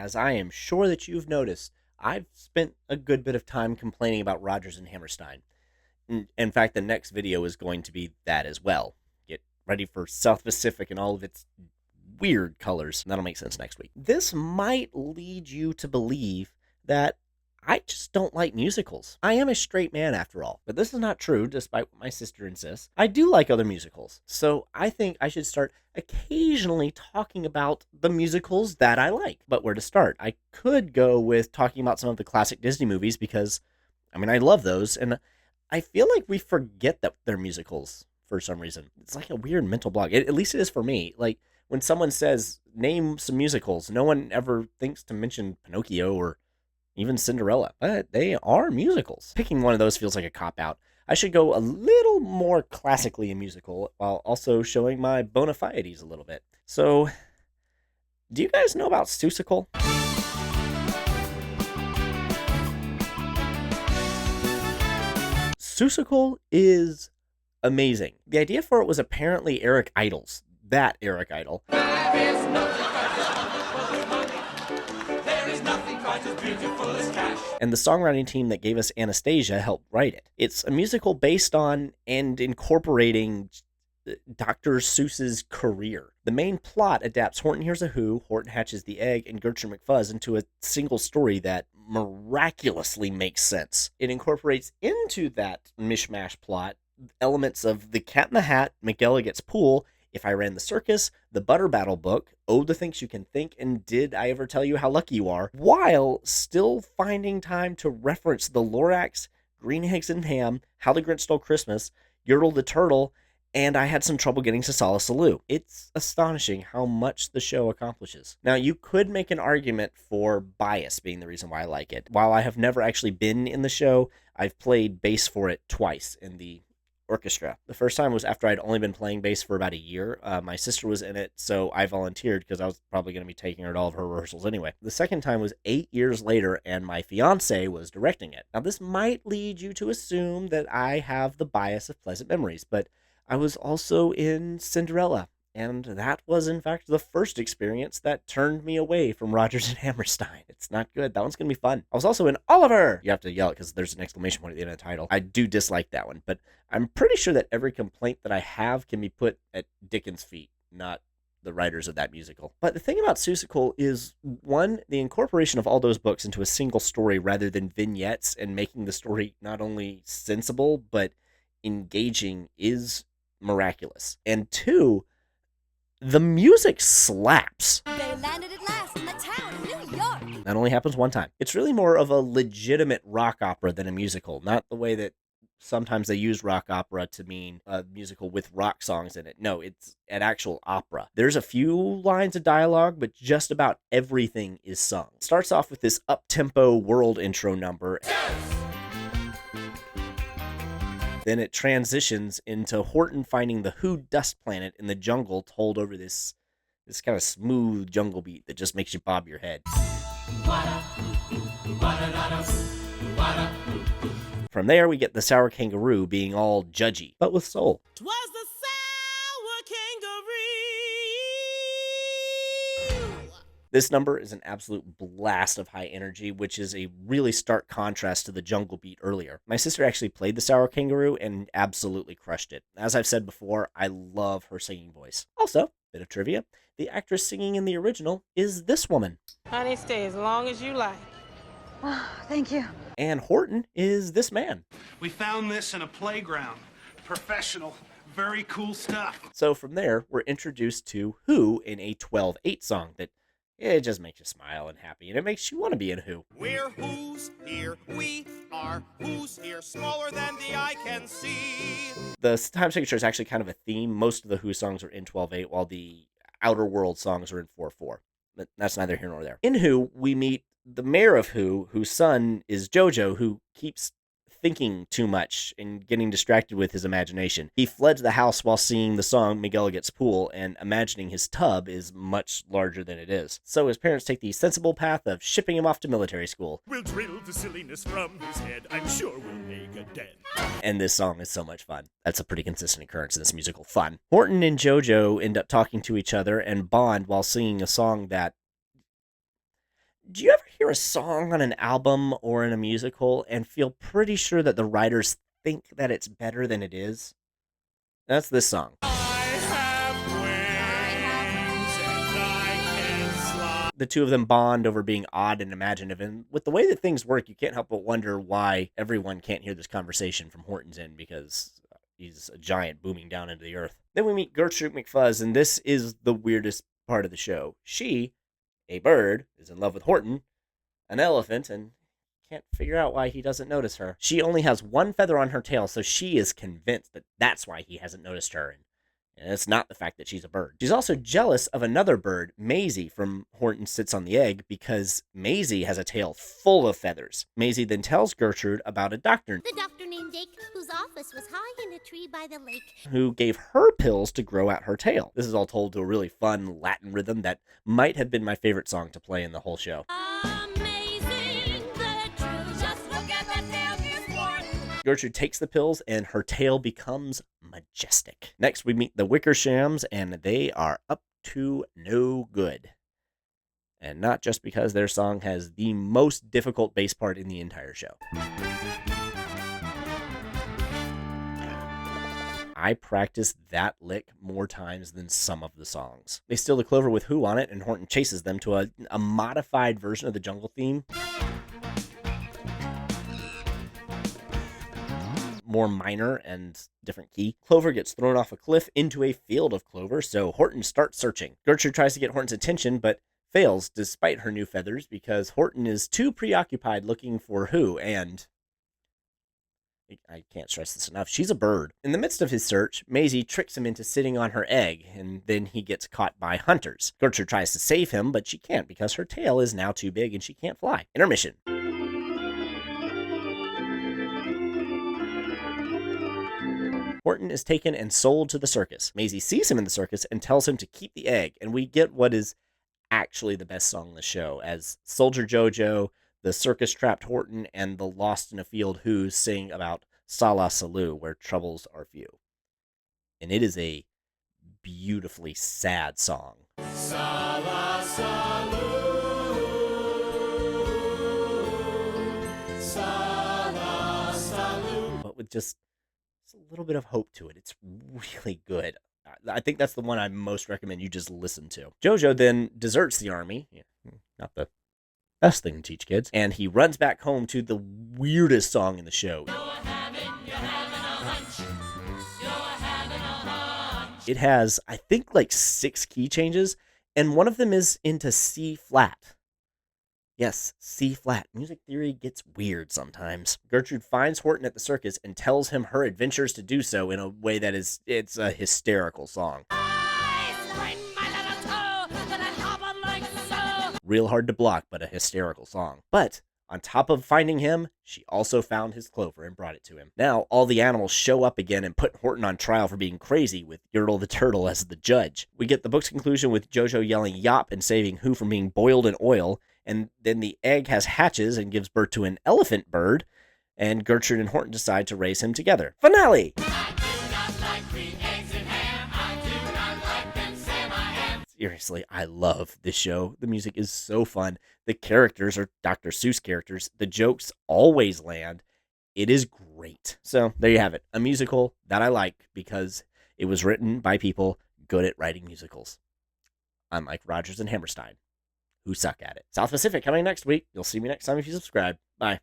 as I am sure that you've noticed, I've spent a good bit of time complaining about Rodgers and Hammerstein. In fact, the next video is going to be that as well. Get ready for South Pacific and all of its weird colors. That'll make sense next week. This might lead you to believe that I just don't like musicals. I am a straight man after all, but this is not true, despite what my sister insists. I do like other musicals, so I think I should start occasionally talking about the musicals that I like. But where to start? I could go with talking about some of the classic Disney movies because, I love those, and I feel like we forget that they're musicals for some reason. It's like a weird mental block. At least it is for me. Like, when someone says, name some musicals, no one ever thinks to mention Pinocchio or even Cinderella, but they are musicals. Picking one of those feels like a cop-out. I should go a little more classically a musical while also showing my bona fides a little bit. So, do you guys know about Seussical? Seussical is amazing. The idea for it was apparently Eric Idle's. That Eric Idle. And the songwriting team that gave us Anastasia helped write it. It's a musical based on and incorporating Dr. Seuss's career. The main plot adapts Horton Hears a Who, Horton Hatches the Egg, and Gertrude McFuzz into a single story that miraculously makes sense. It incorporates into that mishmash plot elements of The Cat in the Hat, McElligot's Pool, If I Ran the Circus, the Butter Battle book, Oh, the Things You Can Think, and Did I Ever Tell You How Lucky You Are, while still finding time to reference the Lorax, Green Eggs and Ham, How the Grinch Stole Christmas, Yertle the Turtle, and I Had Some Trouble Getting to Salisaloo. It's astonishing how much the show accomplishes. Now, you could make an argument for bias being the reason why I like it. While I have never actually been in the show, I've played bass for it twice in the orchestra. The first time was after I'd only been playing bass for about a year. My sister was in it, so I volunteered because I was probably going to be taking her to all of her rehearsals anyway. The second time was 8 years later, and my fiance was directing it. Now, this might lead you to assume that I have the bias of pleasant memories, but I was also in Cinderella, and that was, in fact, the first experience that turned me away from Rodgers and Hammerstein. It's not good. That one's going to be fun. I was also in Oliver! You have to yell it because there's an exclamation point at the end of the title. I do dislike that one, but I'm pretty sure that every complaint that I have can be put at Dickens' feet, not the writers of that musical. But the thing about Seussical is, one, the incorporation of all those books into a single story rather than vignettes and making the story not only sensible, but engaging is miraculous. And two, the music slaps. They landed at last in the town of New York. That only happens one time. It's really more of a legitimate rock opera than a musical, not the way that sometimes they use rock opera to mean a musical with rock songs in it. No, it's an actual opera. There's a few lines of dialogue, but just about everything is sung. It starts off with this up-tempo world intro number. Then it transitions into Horton finding the Who dust planet in the jungle, told over this kind of smooth jungle beat that just makes you bob your head. From there, we get the Sour Kangaroo being all judgy, but with soul. 'Twas the sour kangaroo. This number is an absolute blast of high energy, which is a really stark contrast to the jungle beat earlier. My sister actually played the Sour Kangaroo and absolutely crushed it. As I've said before, I love her singing voice. Also, bit of trivia, the actress singing in the original is this woman. Honey, stay as long as you like. Oh, thank you. And Horton is this man. We found this in a playground. Professional. Very cool stuff. So from there, we're introduced to Who in a 12/8 song that it just makes you smile and happy, and it makes you want to be in Who. We're who's here, we are who's here, smaller than the eye can see. The time signature is actually kind of a theme. Most of the Who songs are in 12/8, while the Outer World songs are in 4/4. But that's neither here nor there. In Who, we meet the mayor of Who, whose son is Jojo, who keeps thinking too much and getting distracted with his imagination. He fled to the house while singing the song McElligot's Pool and imagining his tub is much larger than it is. So his parents take the sensible path of shipping him off to military school. We'll drill the silliness from his head. I'm sure we'll make a dent. And this song is so much fun. That's a pretty consistent occurrence in this musical. Fun. Horton and Jojo end up talking to each other and bond while singing a song that Do you ever hear a song on an album or in a musical and feel pretty sure that the writers think that it's better than it is? That's this song. I have wings and I can fly. The two of them bond over being odd and imaginative, and with the way that things work, you can't help but wonder why everyone can't hear this conversation from Horton's Inn, because he's a giant booming down into the earth. Then we meet Gertrude McFuzz, and this is the weirdest part of the show. She, a bird, is in love with Horton, an elephant, and can't figure out why he doesn't notice her. She only has one feather on her tail, so she is convinced that that's why he hasn't noticed her. And it's not the fact that she's a bird. She's also jealous of another bird, Maisie, from Horton Sits on the Egg, because Maisie has a tail full of feathers. Maisie then tells Gertrude about a doctor The doctor named Jake, whose office was high in a tree by the lake. who gave her pills to grow out her tail. This is all told to a really fun Latin rhythm that might have been my favorite song to play in the whole show. Amazing, the truth. Just look at the tail, Miss Warden. Gertrude takes the pills and her tail becomes majestic. Next, we meet the Wickershams, and they are up to no good. And not just because their song has the most difficult bass part in the entire show. I practiced that lick more times than some of the songs. They steal the clover with Who on it, and Horton chases them to a modified version of the jungle theme. More minor and different key. Clover gets thrown off a cliff into a field of clover, so Horton starts searching. Gertrude tries to get Horton's attention, but fails despite her new feathers because Horton is too preoccupied looking for Who, and I can't stress this enough, she's a bird. In the midst of his search, Maisie tricks him into sitting on her egg, and then he gets caught by hunters. Gertrude tries to save him, but she can't because her tail is now too big and she can't fly. Intermission. Horton is taken and sold to the circus. Maisie sees him in the circus and tells him to keep the egg, and we get what is actually the best song in the show, as Soldier Jojo, the circus-trapped Horton, and the Lost in a Field Who sing about Sala Salu, where troubles are few. And it is a beautifully sad song. Sala Salu. Sala Salu. But with just a little bit of hope to it. It's really good. I think that's the one I most recommend you just listen to. Jojo then deserts the army. Yeah, not the best thing to teach kids. And he runs back home to the weirdest song in the show. It has, I think, like 6 key changes, and one of them is into C flat. Yes, C flat. Music theory gets weird sometimes. Gertrude finds Horton at the circus and tells him her adventures to do so in a way that it's a hysterical song. Real hard to block, but a hysterical song. But on top of finding him, she also found his clover and brought it to him. Now, all the animals show up again and put Horton on trial for being crazy, with Yertle the turtle as the judge. We get the book's conclusion with Jojo yelling yop and saving Who from being boiled in oil, and then the egg has hatches and gives birth to an elephant bird, and Gertrude and Horton decide to raise him together. Finale! Seriously, I love this show. The music is so fun. The characters are Dr. Seuss characters. The jokes always land. It is great. So there you have it. A musical that I like because it was written by people good at writing musicals. Unlike Rodgers and Hammerstein, who suck at it. South Pacific coming next week. You'll see me next time if you subscribe. Bye.